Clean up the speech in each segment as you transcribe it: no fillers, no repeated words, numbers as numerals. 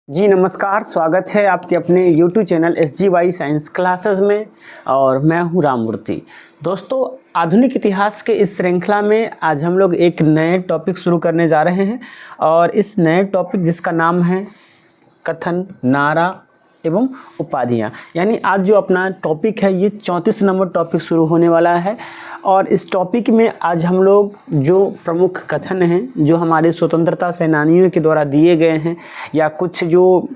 जी नमस्कार, स्वागत है आपके अपने YouTube channel SGY science classes में और मैं हूं राममूर्ति। दोस्तों, आधुनिक इतिहास के इस श्रृंखला में आज हम लोग एक नए टॉपिक शुरू करने जा रहे हैं और इस नए टॉपिक जिसका नाम है कथन, नारा एवं उपाधियां। यानी आज जो अपना टॉपिक है ये 34 नंबर टॉपिक शुरू होने वाला है और इस टॉपिक में आज हम लोग जो प्रमुख कथन हैं जो हमारे स्वतंत्रता सेनानियों के द्वारा दिए गए हैं या कुछ जो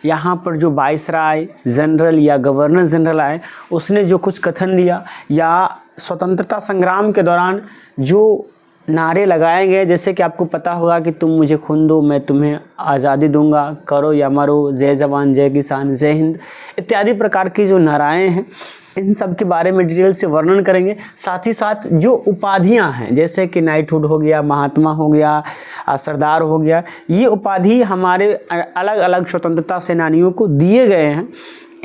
यहाँ पर जो वाइसराय जनरल या गवर्नर जनरल आए उसने जो कुछ कथन दिया या स्वतंत्रता संग्राम के दौरान जो नारे लगाए गए, जैसे कि आपको पता होगा कि तुम मुझे खून दो मैं तुम्हें आज़ादी दूंगा, करो या मरो, जय जवान जय किसान जय हिंद इत्यादि प्रकार की जो नाराएं हैं इन सब के बारे में डिटेल से वर्णन करेंगे। साथ ही साथ जो उपाधियां हैं जैसे कि नाइटहुड हो गया, महात्मा हो गया, सरदार हो गया, ये उपाधि हमारे अलग अलग स्वतंत्रता सेनानियों को दिए गए हैं।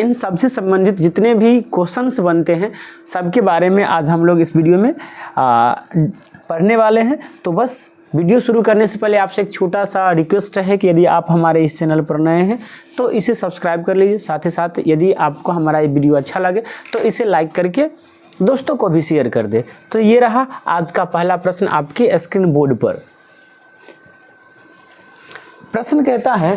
इन सबसे संबंधित जितने भी क्वेश्चंस बनते हैं सबके बारे में आज हम लोग इस वीडियो में पढ़ने वाले हैं। तो बस वीडियो शुरू करने से पहले आपसे एक छोटा सा रिक्वेस्ट है कि यदि आप हमारे इस चैनल पर नए हैं तो इसे सब्सक्राइब कर लीजिए। साथ ही साथ यदि आपको हमारा ये वीडियो अच्छा लगे तो इसे लाइक करके दोस्तों को भी शेयर कर दे। तो ये रहा आज का पहला प्रश्न आपके स्क्रीन बोर्ड पर। प्रश्न कहता है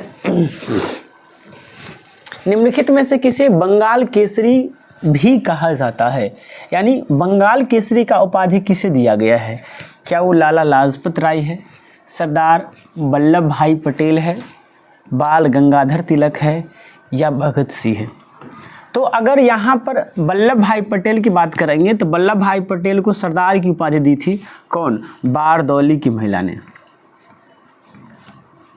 निम्नलिखित में से किसे बंगाल केसरी भी कहा जाता है। यानी बंगाल केसरी का उपाधि किसे दिया गया है? क्या वो लाला लाजपत राय है, सरदार वल्लभ भाई पटेल है, बाल गंगाधर तिलक है या भगत सिंह है? तो अगर यहाँ पर वल्लभ भाई पटेल की बात करेंगे तो वल्लभ भाई पटेल को सरदार की उपाधि दी थी कौन? बारदौली की महिला ने।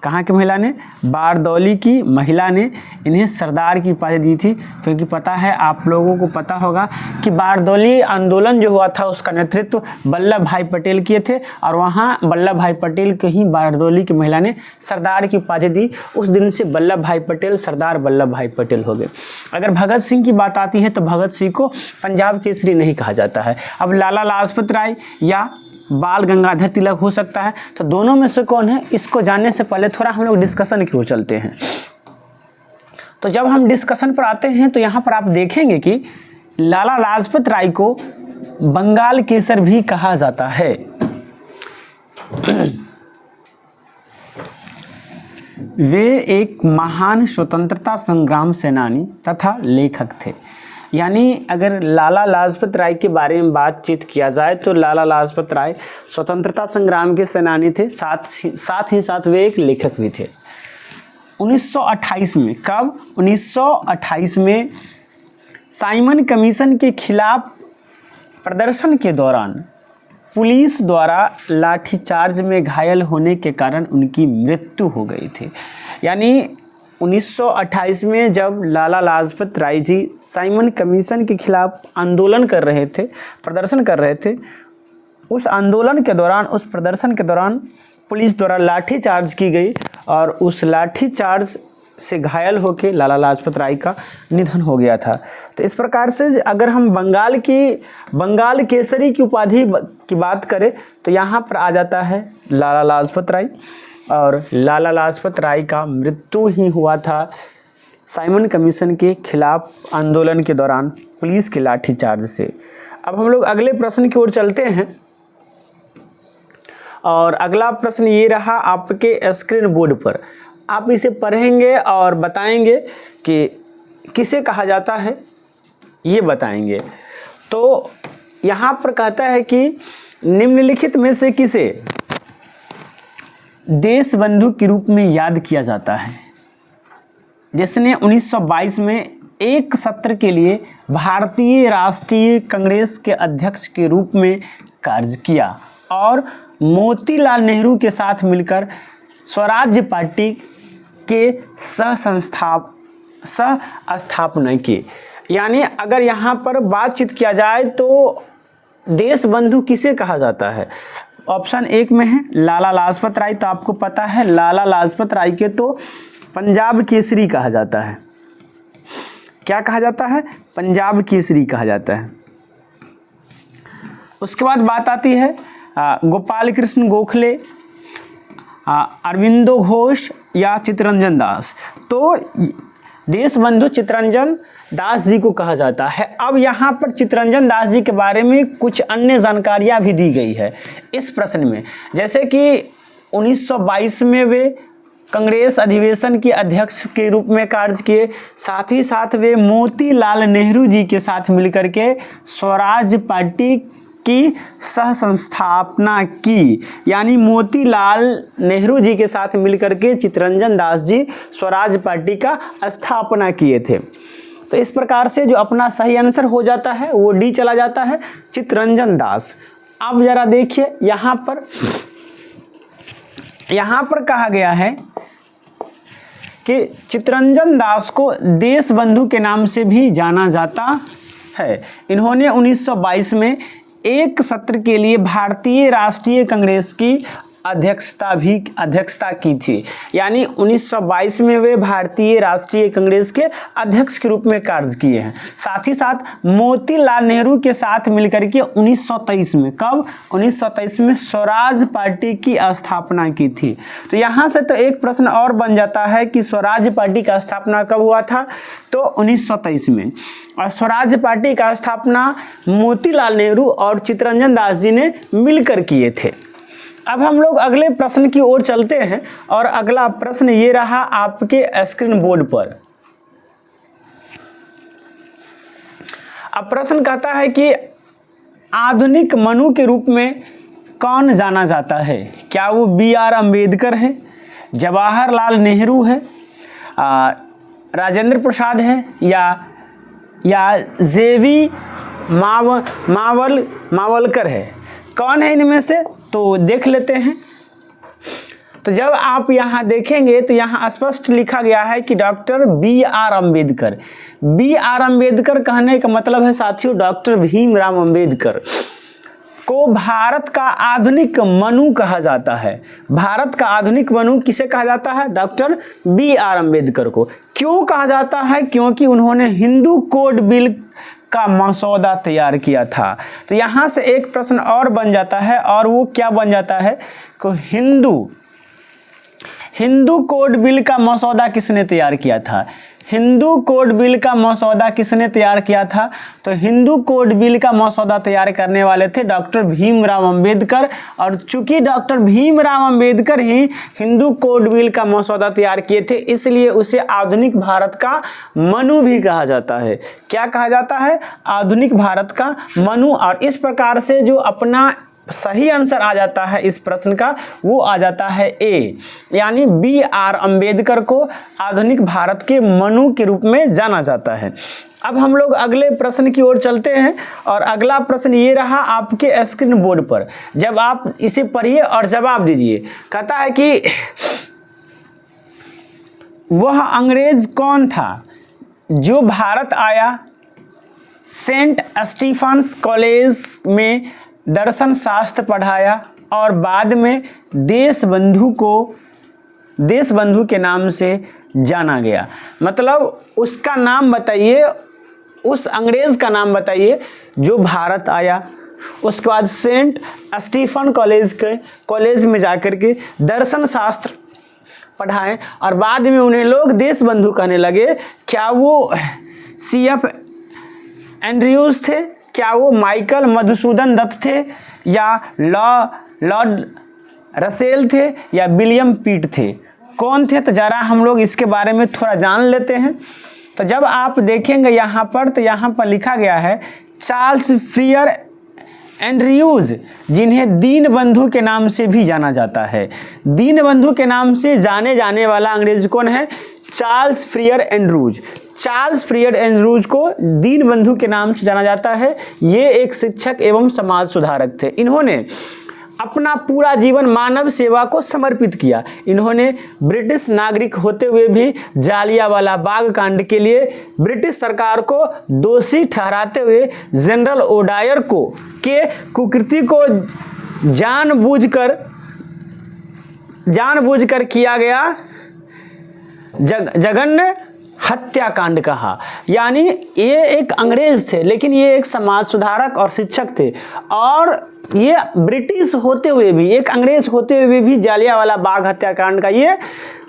कहाँ की महिला ने? बारदौली की महिला ने इन्हें सरदार की उपाधि दी थी, क्योंकि पता है आप लोगों को पता होगा कि बारदौली आंदोलन जो हुआ था उसका नेतृत्व वल्लभ भाई पटेल किए थे और वहाँ वल्लभ भाई पटेल को ही बारदौली की महिला ने सरदार की उपाधि दी। उस दिन से वल्लभ भाई पटेल सरदार वल्लभ भाई पटेल हो गए। अगर भगत सिंह की बात आती है तो भगत सिंह को पंजाब केसरी नहीं कहा जाता है। अब लाला लाजपत राय या बाल गंगाधर तिलक हो सकता है। तो दोनों में से कौन है, इसको जानने से पहले थोड़ा हम लोग डिस्कशन की ओर चलते हैं। तो जब हम डिस्कशन पर आते हैं तो यहाँ पर आप देखेंगे कि लाला लाजपत राय को बंगाल केसर भी कहा जाता है। वे एक महान स्वतंत्रता संग्राम सेनानी तथा लेखक थे। यानी अगर लाला लाजपत राय के बारे में बातचीत किया जाए तो लाला लाजपत राय स्वतंत्रता संग्राम के सेनानी थे, साथ ही साथ वे एक लेखक भी थे। 1928 में, कब? 1928 में साइमन कमीशन के खिलाफ प्रदर्शन के दौरान पुलिस द्वारा लाठीचार्ज में घायल होने के कारण उनकी मृत्यु हो गई थी। यानी 1928 में जब लाला लाजपत राय जी साइमन कमीशन के खिलाफ आंदोलन कर रहे थे, प्रदर्शन कर रहे थे, उस आंदोलन के दौरान, उस प्रदर्शन के दौरान पुलिस द्वारा लाठी चार्ज की गई और उस लाठी चार्ज से घायल होकर लाला लाजपत राय का निधन हो गया था। तो इस प्रकार से अगर हम बंगाल केसरी की उपाधि की बात करें तो यहाँ पर आ जाता है लाला लाजपत राय, और लाला लाजपत राय का मृत्यु ही हुआ था साइमन कमीशन के खिलाफ आंदोलन के दौरान पुलिस के लाठीचार्ज से। अब हम लोग अगले प्रश्न की ओर चलते हैं और अगला प्रश्न ये रहा आपके स्क्रीन बोर्ड पर। आप इसे पढ़ेंगे और बताएंगे कि किसे कहा जाता है, ये बताएंगे। तो यहाँ पर कहता है कि निम्नलिखित में से किसे देश बंधु के रूप में याद किया जाता है, जिसने 1922 में एक सत्र के लिए भारतीय राष्ट्रीय कांग्रेस के अध्यक्ष के रूप में कार्य किया और मोतीलाल नेहरू के साथ मिलकर स्वराज्य पार्टी के सह-स्थापना की। यानी अगर यहाँ पर बातचीत किया जाए तो देश बंधु किसे कहा जाता है? ऑप्शन एक में है लाला लाजपत राय। तो आपको पता है लाला लाजपत राय के तो पंजाब केसरी कहा जाता है। क्या कहा जाता है? पंजाब केसरी कहा जाता है। उसके बाद बात आती है गोपाल कृष्ण गोखले, अरविंदो घोष या चित्तरंजन दास। तो देशबंधु चित्तरंजन दास जी को कहा जाता है। अब यहाँ पर चित्तरंजन दास जी के बारे में कुछ अन्य जानकारियाँ भी दी गई है इस प्रश्न में, जैसे कि 1922 में वे कांग्रेस अधिवेशन के अध्यक्ष के रूप में कार्य किए। साथ ही साथ वे मोतीलाल नेहरू जी के साथ मिलकर के स्वराज पार्टी की सह संस्थापना की, यानी मोतीलाल नेहरू जी के साथ मिलकर के चित्तरंजन दास जी स्वराज पार्टी का स्थापना किए थे। तो इस प्रकार से जो अपना सही आंसर हो जाता है वो डी चला जाता है, चित्तरंजन दास। अब जरा देखिए यहाँ पर कहा गया है कि चित्तरंजन दास को देशबंधु के नाम से भी जाना जाता है। इन्होंने 1922 में एक सत्र के लिए भारतीय राष्ट्रीय कांग्रेस की अध्यक्षता की थी, यानी 1922 में वे भारतीय राष्ट्रीय कांग्रेस के अध्यक्ष के रूप में कार्य किए हैं। साथ ही साथ मोतीलाल नेहरू के साथ मिलकर के 1923 में, कब 1923 में स्वराज पार्टी की स्थापना की थी। तो यहाँ से तो एक प्रश्न और बन जाता है कि स्वराज पार्टी का स्थापना कब हुआ था, तो 1923 में, और स्वराज पार्टी का स्थापना मोतीलाल नेहरू और चित्तरंजन दास जी ने मिलकर किए थे। अब हम लोग अगले प्रश्न की ओर चलते हैं और अगला प्रश्न ये रहा आपके स्क्रीन बोर्ड पर। अब प्रश्न कहता है कि आधुनिक मनु के रूप में कौन जाना जाता है? क्या वो B.R. अम्बेडकर है, जवाहरलाल नेहरू है, राजेंद्र प्रसाद है, या J.V. मावलकर है? कौन है इनमें से? तो देख लेते हैं। तो जब आप यहाँ देखेंगे तो यहाँ स्पष्ट लिखा गया है कि doctor B.R. Ambedkar. B.R. Ambedkar कहने का मतलब है साथियों डॉक्टर भीमराव अम्बेडकर को भारत का आधुनिक मनु कहा जाता है। भारत का आधुनिक मनु किसे कहा जाता है? Doctor B.R. अम्बेडकर को। क्यों कहा जाता है? क्योंकि उन्होंने हिंदू कोड बिल का मसौदा तैयार किया था। तो यहाँ से एक प्रश्न और बन जाता है, और वो क्या बन जाता है कि हिंदू कोड बिल का मसौदा किसने तैयार किया था? हिंदू कोड बिल का मसौदा किसने तैयार किया था? तो हिंदू कोड बिल का मसौदा तैयार करने वाले थे डॉक्टर भीमराव अम्बेडकर। और चूंकि डॉक्टर भीमराव अम्बेडकर ही हिंदू कोड बिल का मसौदा तैयार किए थे, इसलिए उसे आधुनिक भारत का मनु भी कहा जाता है। क्या कहा जाता है? आधुनिक भारत का मनु। और इस प्रकार से जो अपना सही आंसर आ जाता है इस प्रश्न का, वो आ जाता है ए, यानी B.R. अम्बेडकर को आधुनिक भारत के मनु के रूप में जाना जाता है। अब हम लोग अगले प्रश्न की ओर चलते हैं, और अगला प्रश्न ये रहा आपके स्क्रीन बोर्ड पर। जब आप इसे पढ़िए और जवाब दीजिए। कहता है कि वह अंग्रेज कौन था जो भारत आया, सेंट स्टीफन्स कॉलेज में दर्शन शास्त्र पढ़ाया और बाद में देशबंधु के नाम से जाना गया? मतलब उसका नाम बताइए, उस अंग्रेज का नाम बताइए जो भारत आया, उसके बाद सेंट स्टीफन कॉलेज में जाकर के दर्शन शास्त्र पढ़ाए और बाद में उन्हें लोग देशबंधु कहने लगे। क्या वो C.F. एंड्रयूज थे, क्या वो माइकल मधुसूदन दत्त थे, या लॉर्ड रसेल थे, या विलियम पिट थे? कौन थे? तो ज़रा हम लोग इसके बारे में थोड़ा जान लेते हैं। तो जब आप देखेंगे यहाँ पर, तो यहाँ पर लिखा गया है चार्ल्स फ्रियर एंड्रयूज, जिन्हें दीनबंधु के नाम से भी जाना जाता है। दीनबंधु के नाम से जाने जाने वाला अंग्रेज कौन है? Charles Freer Andrews. Charles Freer Andrews को दीनबंधु के नाम से जाना जाता है। ये एक शिक्षक एवं समाज सुधारक थे। इन्होंने अपना पूरा जीवन मानव सेवा को समर्पित किया। इन्होंने ब्रिटिश नागरिक होते हुए भी जालियांवाला बाग कांड के लिए ब्रिटिश सरकार को दोषी ठहराते हुए जनरल ओडायर के कुकृति को जानबूझकर किया गया जघन्य हत्याकांड कहा। यानी ये एक अंग्रेज थे, लेकिन ये एक समाज सुधारक और शिक्षक थे, और ये ब्रिटिश होते हुए भी, एक अंग्रेज होते हुए भी जालियांवाला बाग हत्याकांड का ये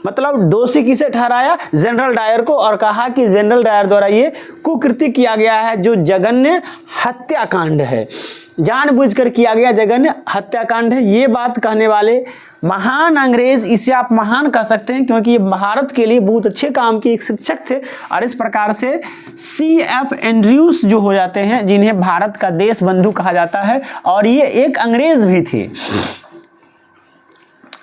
मतलब दोषी किसे ठहराया? जनरल डायर को, और कहा कि जनरल डायर द्वारा ये कुकृत्य किया गया है, जो जघन्य हत्याकांड है, जानबूझकर किया गया जघन्य हत्याकांड है। ये बात कहने वाले महान अंग्रेज, इसे आप महान कह सकते हैं क्योंकि ये भारत के लिए बहुत अच्छे काम के एक शिक्षक थे। और इस प्रकार से C.F. एंड्रयूज जो हो जाते हैं, जिन्हें भारत का देश बंधु कहा जाता है, और ये एक अंग्रेज भी थे।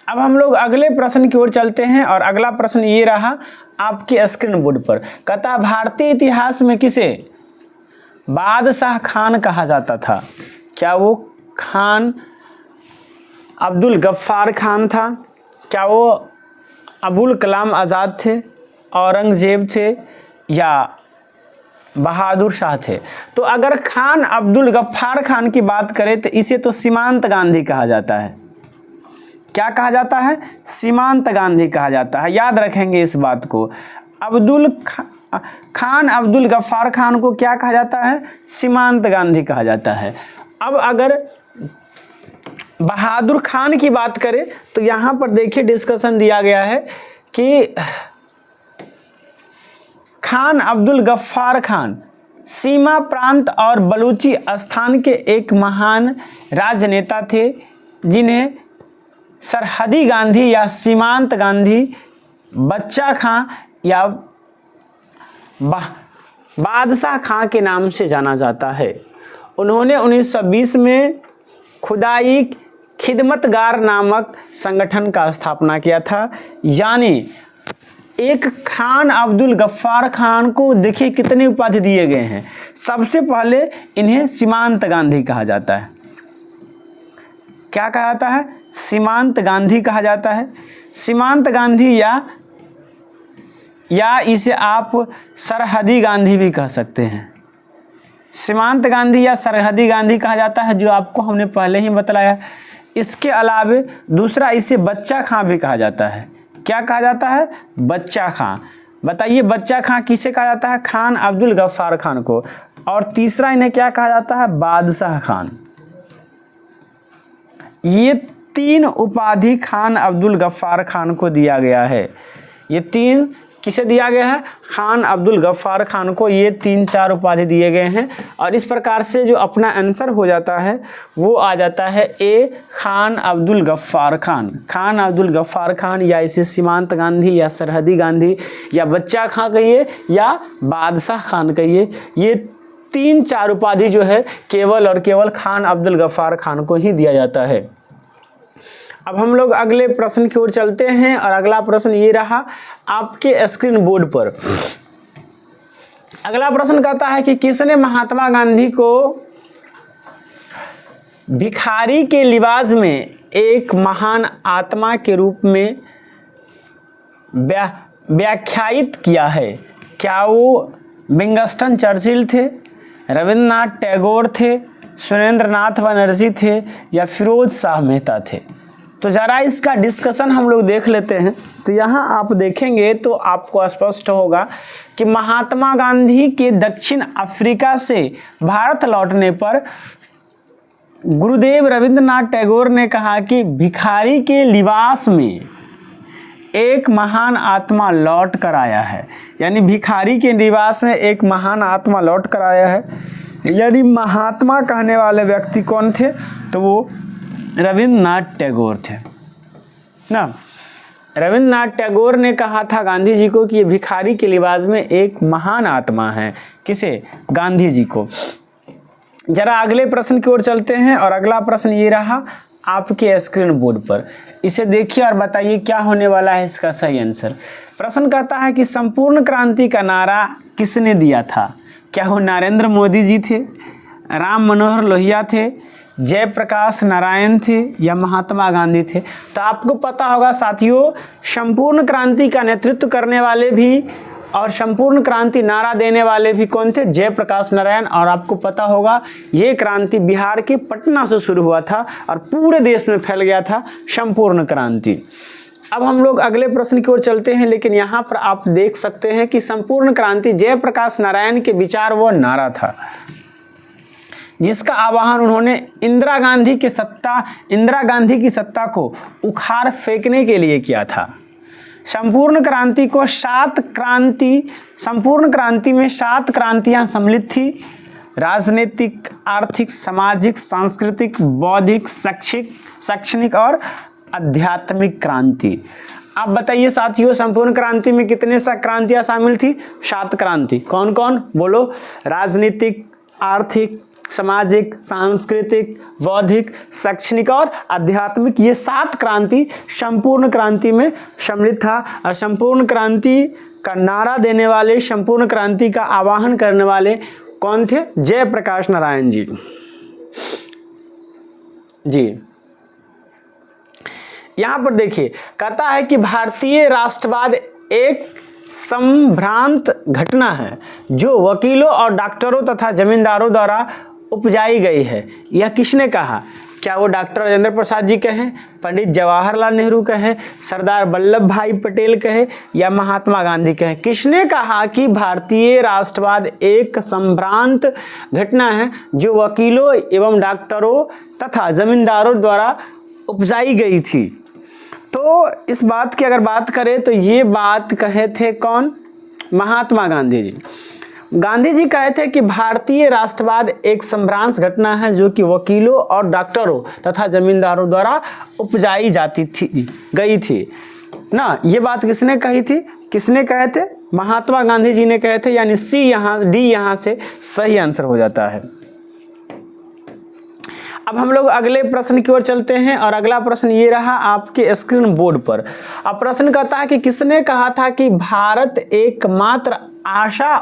अब हम लोग अगले प्रश्न की ओर चलते हैं, और अगला प्रश्न ये रहा आपके स्क्रीन बोर्ड पर। कहता भारतीय इतिहास में किसे बादशाह खान कहा जाता था? क्या वो खान अब्दुल गफ्फार खान था? क्या वो अबुल कलाम आज़ाद थे, औरंगजेब थे, या बहादुर शाह थे? तो अगर खान अब्दुल गफ्फार खान की बात करें तो इसे तो सीमांत गांधी कहा जाता है। क्या कहा जाता है? सीमांत गांधी कहा जाता है। याद रखेंगे इस बात को। खान अब्दुल गफ्फार खान को क्या कहा जाता है? सीमांत गांधी कहा जाता है। अब अगर बहादुर खान की बात करें तो यहाँ पर देखिए डिस्कशन दिया गया है कि खान अब्दुल गफ्फार खान सीमा प्रांत और बलूची स्थान के एक महान राजनेता थे, जिन्हें सरहदी गांधी या सीमांत गांधी, बच्चा खां या बादशाह खां के नाम से जाना जाता है। उन्होंने 1920 में खुदाई खिदमतगार नामक संगठन का स्थापना किया था। यानी एक खान अब्दुल गफ्फार खान को देखिए कितने उपाधि दिए गए हैं। सबसे पहले इन्हें सीमांत गांधी कहा जाता है। क्या कहा जाता है? सीमांत गांधी कहा जाता है। सीमांत गांधी या इसे आप सरहदी गांधी भी कह सकते हैं। सीमांत गांधी या सरहदी गांधी कहा जाता है, जो आपको हमने पहले ही बतलाया। इसके अलावे दूसरा, इसे बच्चा खां भी कहा जाता है। क्या कहा जाता है? बच्चा खां। बताइए बच्चा खां किसे कहा जाता है? खान अब्दुल गफ्फार खान को। और तीसरा इन्हें क्या कहा जाता है? बादशाह खान। ये 3 उपाधि खान अब्दुल गफ्फार खान को दिया गया है। ये 3 किसे दिया गया है? खान अब्दुल गफ्फार खान को ये 3-4 उपाधि दिए गए हैं। और इस प्रकार से जो अपना आंसर हो जाता है वो आ जाता है ए, खान अब्दुल गफ्फार खान। खान अब्दुल गफ्फार खान, या इसे सीमांत गांधी या सरहदी गांधी या बच्चा खां कहिए या बादशाह खान कहिए, ये 3-4 उपाधि जो है केवल और केवल खान अब्दुल गफ्फार खान को ही दिया जाता है। अब हम लोग अगले प्रश्न की ओर चलते हैं, और अगला प्रश्न ये रहा आपके स्क्रीन बोर्ड पर। अगला प्रश्न कहता है कि किसने महात्मा गांधी को भिखारी के लिबास में एक महान आत्मा के रूप में व्याख्यायित किया है? क्या वो विंगस्टन चर्चिल थे, रविंद्रनाथ टैगोर थे, सुरेंद्रनाथ बनर्जी थे, या फिरोज शाह मेहता थे? तो ज़रा इसका डिस्कशन हम लोग देख लेते हैं। तो यहाँ आप देखेंगे तो आपको स्पष्ट होगा कि महात्मा गांधी के दक्षिण अफ्रीका से भारत लौटने पर गुरुदेव रविंद्रनाथ टैगोर ने कहा कि भिखारी के लिबास में एक महान आत्मा लौट कर आया है। यानी भिखारी के लिबास में एक महान आत्मा लौट कर आया है। यानी महात्मा कहने वाले व्यक्ति कौन थे? तो वो रविंद्रनाथ टैगोर थे ना। रविंद्रनाथ टैगोर ने कहा था गांधी जी को कि ये भिखारी के लिबास में एक महान आत्मा है। किसे? गांधी जी को। जरा अगले प्रश्न की ओर चलते हैं, और अगला प्रश्न ये रहा आपके स्क्रीन बोर्ड पर। इसे देखिए और बताइए क्या होने वाला है इसका सही आंसर। प्रश्न कहता है कि संपूर्ण क्रांति का नारा किसने दिया था? क्या वो नरेंद्र मोदी जी थे, राम मनोहर लोहिया थे, जयप्रकाश नारायण थे, या महात्मा गांधी थे? तो आपको पता होगा साथियों, संपूर्ण क्रांति का नेतृत्व करने वाले भी और संपूर्ण क्रांति नारा देने वाले भी कौन थे? जयप्रकाश नारायण। और आपको पता होगा ये क्रांति बिहार के पटना से शुरू हुआ था और पूरे देश में फैल गया था संपूर्ण क्रांति। अब हम लोग अगले प्रश्न की ओर चलते हैं, लेकिन यहाँ पर आप देख सकते हैं कि संपूर्ण क्रांति जयप्रकाश नारायण के विचार व नारा था, जिसका आह्वान उन्होंने इंदिरा गांधी की सत्ता को उखाड़ फेंकने के लिए किया था। संपूर्ण क्रांति को संपूर्ण क्रांति में 7 क्रांतियां सम्मिलित थी। राजनीतिक, आर्थिक, सामाजिक, सांस्कृतिक, बौद्धिक, शैक्षणिक और आध्यात्मिक क्रांति। आप बताइए साथियों, संपूर्ण क्रांति में कितने सा क्रांतियां शामिल थी? 7 क्रांति। कौन कौन बोलो? राजनीतिक, आर्थिक, सामाजिक, सांस्कृतिक, बौद्धिक, शैक्षणिक और आध्यात्मिक, ये 7 क्रांति संपूर्ण क्रांति में सम्मिलित था। और संपूर्ण क्रांति का नारा देने वाले, संपूर्ण क्रांति का आह्वान करने वाले कौन थे? जयप्रकाश नारायण जी। यहां पर देखिए, कहता है कि भारतीय राष्ट्रवाद एक संभ्रांत घटना है जो वकीलों और डॉक्टरों तथा जमींदारों द्वारा उपजाई गई है। यह किसने कहा? क्या वो डॉक्टर राजेंद्र प्रसाद जी कहे, पंडित जवाहरलाल नेहरू कहे, सरदार वल्लभ भाई पटेल कहे या महात्मा गांधी कहे? किसने कहा कि भारतीय राष्ट्रवाद एक संभ्रांत घटना है जो वकीलों एवं डॉक्टरों तथा जमींदारों द्वारा उपजाई गई थी? तो इस बात की अगर बात करें तो ये बात कहे थे कौन? महात्मा गांधी जी। गांधी जी कहे थे कि भारतीय राष्ट्रवाद एक संभ्रांत घटना है जो कि वकीलों और डॉक्टरों तथा जमींदारों द्वारा उपजाई गई थी ना। ये बात किसने कही थी? किसने कहे थे? महात्मा गांधी जी ने कहे थे। यानी डी यहाँ से सही आंसर हो जाता है। अब हम लोग अगले प्रश्न की ओर चलते हैं और अगला प्रश्न ये रहा आपके स्क्रीन बोर्ड पर। अब प्रश्न कहता है कि किसने कहा था कि भारत एकमात्र आशा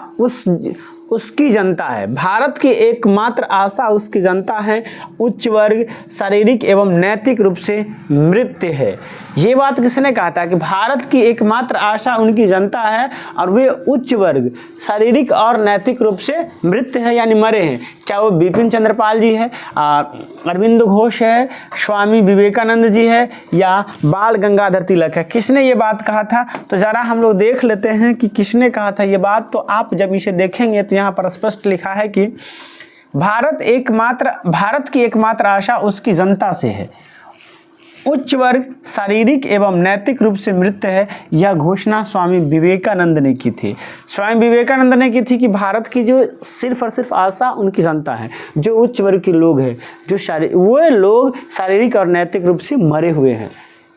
उसकी जनता है? भारत की एकमात्र आशा उसकी जनता है, उच्च वर्ग शारीरिक एवं नैतिक रूप से मृत है। ये बात किसने कहा था कि भारत की एकमात्र आशा उनकी जनता है और वे उच्च वर्ग शारीरिक और नैतिक रूप से मृत है यानी मरे हैं? क्या वो बिपिन चंद्रपाल जी है, अरविंद घोष है, स्वामी विवेकानंद जी है या बाल गंगाधर तिलक है? किसने ये बात कहा था? तो जरा हम लोग देख लेते हैं कि किसने कहा था ये बात। तो आप जब इसे देखेंगे तो यहाँ पर स्पष्ट लिखा है कि भारत की एकमात्र आशा उसकी जनता से है, उच्च वर्ग शारीरिक एवं नैतिक रूप से मृत है। यह घोषणा स्वामी विवेकानंद ने की थी। स्वामी विवेकानंद ने की थी कि भारत की जो सिर्फ और सिर्फ आशा उनकी जनता है, जो उच्च वर्ग के लोग हैं, वो लोग शारीरिक और नैतिक रूप से मरे हुए हैं।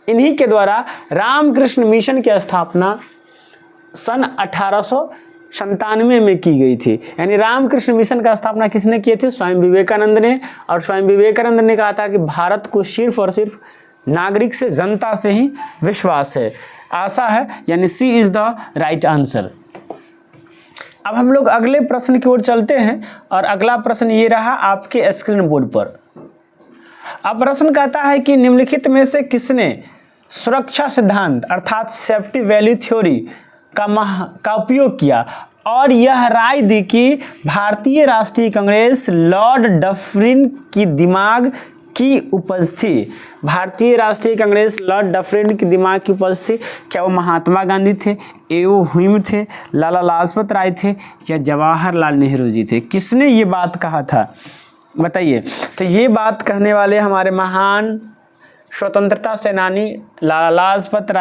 इन्हीं के द्वारा रामकृष्ण मिशन की स्थापना सन 1897 में की गई थी। यानी रामकृष्ण मिशन का स्थापना किसने की थी? स्वामी विवेकानंद ने। और स्वामी विवेकानंद ने कहा था कि भारत को सिर्फ और सिर्फ नागरिक से, जनता से ही विश्वास है, आशा है। यानी सी इज द राइट आंसर। अब हम लोग अगले प्रश्न की ओर चलते हैं और अगला प्रश्न ये रहा आपके स्क्रीन बोर्ड पर। अब प्रश्न कहता है कि निम्नलिखित में से किसने सुरक्षा सिद्धांत अर्थात सेफ्टी वैल्यू थ्योरी का उपयोग किया और यह राय दी कि भारतीय राष्ट्रीय कांग्रेस लॉर्ड डफरिन की दिमाग की उपज थी? भारतीय राष्ट्रीय कांग्रेस लॉर्ड डफरिन की दिमाग की उपज थी। क्या वो महात्मा गांधी थे, एओ ह्यूम थे, लाला लाजपत राय थे या जवाहरलाल नेहरू जी थे? किसने ये बात कहा था बताइए? तो ये बात कहने वाले हमारे महान स्वतंत्रता सेनानी लाला लाजपत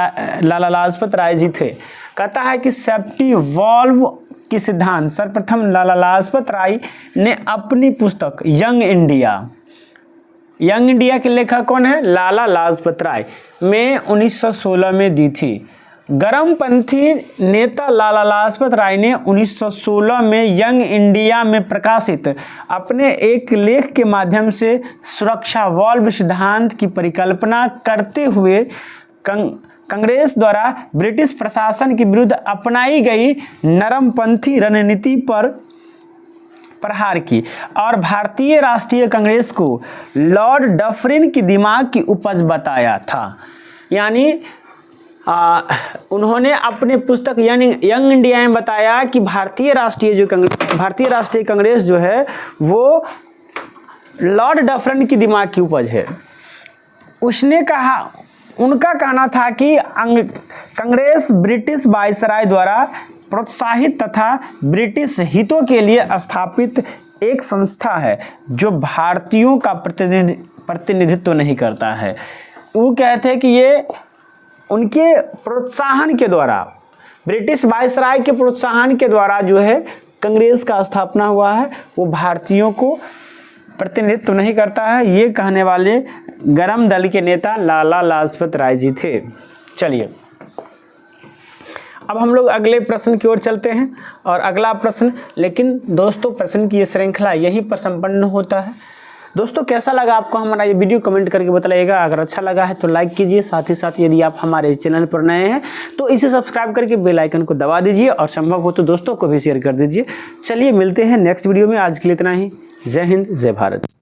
राय जी थे। कहता है कि सेफ्टी वॉल्व की सिद्धांत सर्वप्रथम लाला लाजपत राय ने अपनी पुस्तक यंग इंडिया के लेखक कौन है? लाला लाजपत राय में 1916 में दी थी। गर्मपंथी नेता लाला लाजपत राय ने 1916 में यंग इंडिया में प्रकाशित अपने एक लेख के माध्यम से सुरक्षा वॉल्व सिद्धांत की परिकल्पना करते हुए कांग्रेस द्वारा ब्रिटिश प्रशासन के विरुद्ध अपनाई गई नरमपंथी रणनीति पर प्रहार की और भारतीय राष्ट्रीय कांग्रेस को लॉर्ड डफरिन की दिमाग की उपज बताया था। यानी उन्होंने अपने पुस्तक यंग इंडिया में बताया कि भारतीय राष्ट्रीय कांग्रेस जो है वो लॉर्ड डफरिन की दिमाग की उपज है। उसने कहा, उनका कहना था कि कांग्रेस ब्रिटिश वायसराय द्वारा प्रोत्साहित तथा ब्रिटिश हितों के लिए स्थापित एक संस्था है जो भारतीयों का प्रतिनिधित्व नहीं करता है। वो कहते हैं कि ये उनके प्रोत्साहन के द्वारा, ब्रिटिश वायसराय के प्रोत्साहन के द्वारा जो है कांग्रेस का स्थापना हुआ है। वो भारतीयों को प्रतिनिधित्व नहीं करता है, ये कहने वाले गरम दल के नेता लाला लाजपत राय जी थे। चलिए अब हम लोग अगले प्रश्न की ओर चलते हैं। और अगला प्रश्न, लेकिन दोस्तों प्रश्न की ये श्रृंखला यहीं पर संपन्न होता है। दोस्तों कैसा लगा आपको हमारा ये वीडियो, कमेंट करके बताइएगा। अगर अच्छा लगा है तो लाइक कीजिए, साथ ही साथ यदि आप हमारे चैनल पर नए हैं तो इसे सब्सक्राइब करके बेल आइकन को दबा दीजिए और संभव हो तो दोस्तों को भी शेयर कर दीजिए। चलिए मिलते हैं नेक्स्ट वीडियो में, आज के लिए इतना ही। जय हिंद, जय भारत।